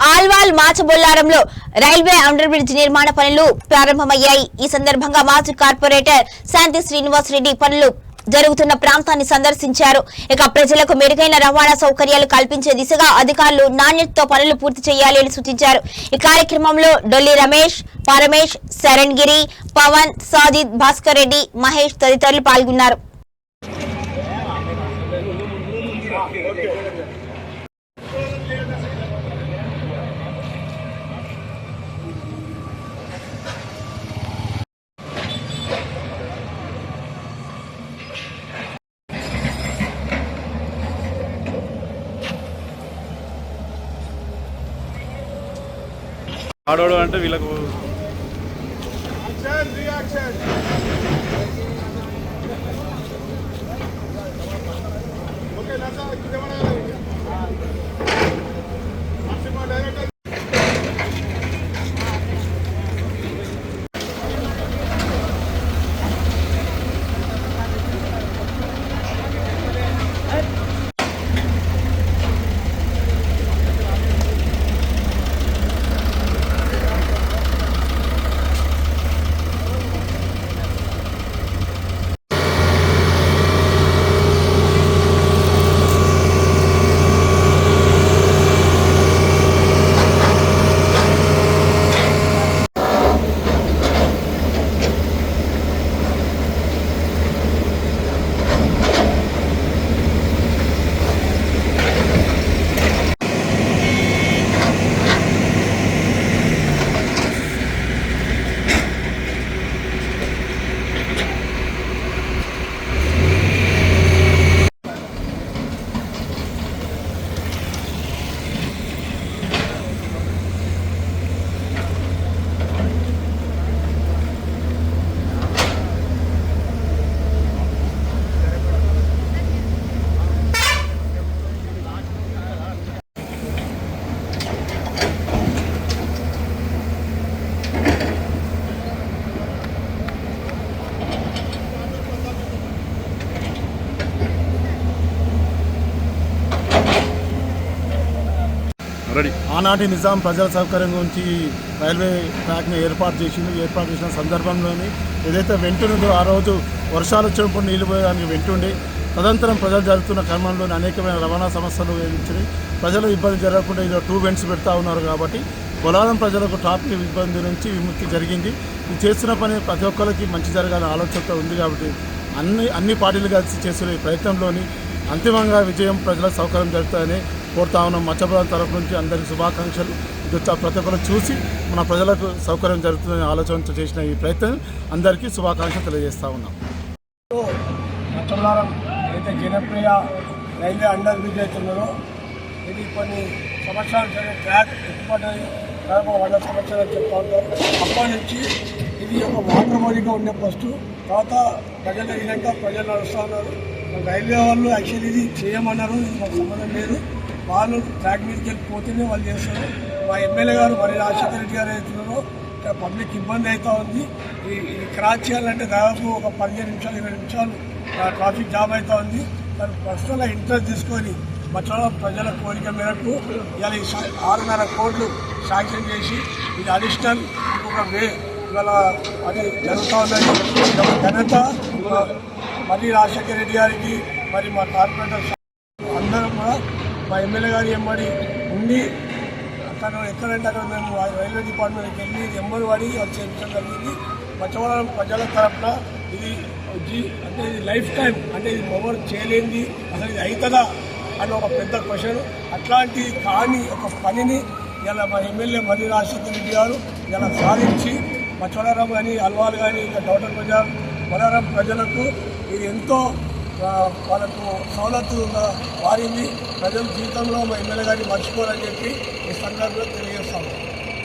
Alwal మాచబొల్లారంలో railway under bridge నిర్మాణ పనులు ప్రారంభమయ్యాయి. ఈ సందర్భంగా మాజీ కార్పొరేటర్ శాంతి శ్రీనివాస్ రెడ్డి పనులు జరుగుతున్న ప్రాంతాన్ని సందర్శించారు. ఇక ప్రజలకు మెరుగైన రవాణా సౌకర్యాలు కల్పించే దిశగా అధికారులు నాణ్యతతో పనులు పూర్తి చేయాలి అని సూచించారు. ఈ కార్యక్రమంలో డొల్లి రమేష్, పరమేష్, శరణ్ గిరి, పవన్, సాజిద్, భాస్కర్ రెడ్డి, మహేష్ తదితరులు పాల్గొన్నారు. ఆడోడు అంటే వీళ్ళకు ఆనాటి నిజాం ప్రజల సౌకర్యం గురించి రైల్వే ట్రాక్ని ఏర్పాటు చేసిన సందర్భంలోని ఏదైతే వెంటున్నదో ఆ రోజు వర్షాలు వచ్చినప్పుడు నీళ్లు పోయడానికి వెంటుండి తదనంతరం ప్రజలు జరుగుతున్న క్రమంలోని అనేకమైన రవాణా సమస్యలు వేధించినాయి. ప్రజలు ఇబ్బంది జరగకుండా ఇలా 2 వెంట్స్ పెడతా ఉన్నారు కాబట్టి బొలారం ప్రజలకు ట్రాఫిక్ ఇబ్బంది నుంచి విముక్తి జరిగింది. ఇది చేస్తున్న పని ప్రతి ఒక్కరికి మంచి జరగాలని ఆలోచనతో ఉంది కాబట్టి అన్ని పార్టీలు కలిసి చేస్తున్న ఈ ప్రయత్నంలోని అంతిమంగా విజయం ప్రజలకు సౌకర్యం జరుగుతాయని కోరుతా ఉన్నాం. మత్స్యబొలారం తరఫు నుంచి అందరికీ శుభాకాంక్షలు. ఇది ప్రతి ఒక్కరు చూసి మన ప్రజలకు సౌకర్యం జరుగుతుందని ఆలోచనతో చేసిన ఈ ప్రయత్నం అందరికీ శుభాకాంక్షలు తెలియజేస్తూ ఉన్నాం. మత్స్యబొలారం అయితే జనప్రియ రైల్వే అండర్ బ్రిడ్జ్ అవుతున్నదో ఇది కొన్ని సంవత్సరాల ట్రాక్ ఎక్కుపడ్డది, 100 సంవత్సరాలు చెప్తా ఉంటారు. అప్పటి నుంచి ఇది ఒక వాటర్ బాడీగా ఉండే ఫస్ట్, తర్వాత ప్రజలు అయినాక ప్రజలు నడుస్తూ ఉన్నారు. రైల్వే వాళ్ళు యాక్చువల్లీ ఇది చేయమన్నారు, ఇది మాకు సంబంధం లేదు, వాళ్ళు ట్రాక్ మీదకి వెళ్ళిపోతేనే వాళ్ళు చేస్తారు. మా ఎమ్మెల్యే గారు మరి రాజశేఖర రెడ్డి గారు అవుతున్నారో ఇక్కడ పబ్లిక్ ఇబ్బంది అవుతూ ఉంది. ఇది క్రాస్ చేయాలంటే దాదాపు ఒక 15 నిమిషాలు 20 నిమిషాలు ట్రాఫిక్ జామ్ అవుతూ ఉంది. దాన్ని పర్సనల్గా ఇంట్రెస్ట్ తీసుకొని మత్స్యబొలారం ప్రజల కోరిక మేరకు ఇవాళ 6.5 కోట్లు శాంక్షన్ చేసి ఇది అడిషనల్ ఇంకొక వే ఇవాళ అది జరుగుతూ ఉన్నది. ఘనత మరి రాజశేఖర రెడ్డి గారికి మరి మా కార్పొరేటర్ అందరం కూడా మా ఎమ్మెల్యే గారి ఎంబడి ఉండి తను ఎక్కడంటే అక్కడ మేము రైల్వే డిపార్ట్మెంట్కి వెళ్ళి ఎంబడి పడి చేయించడం జరిగింది. మత్స్యబొలారం ప్రజల తరఫున ఇది అంటే ఇది లైఫ్ టైం, అంటే ఇది ఎవరు చేయలేనిది, అసలు ఇది అవుతుందా అని ఒక పెద్ద క్వశ్చన్. అట్లాంటి కానీ ఒక పనిని ఇలా మా ఎమ్మెల్యే మరి రాజశేఖర రెడ్డి గారు ఇలా సాధించి మత్స్యబొలారం కానీ అల్వాల్ కానీ ఇంకా డౌటర్ బజార్ బొలారం ప్రజలకు ఇది ఎంతో వాళ్ళకు సౌలతుగా మారింది. ప్రజల జీవితంలో మా ఎమ్మెల్యే గారిని మర్చిపోరని చెప్పి ఈ సందర్భంలో తెలియజేస్తాము.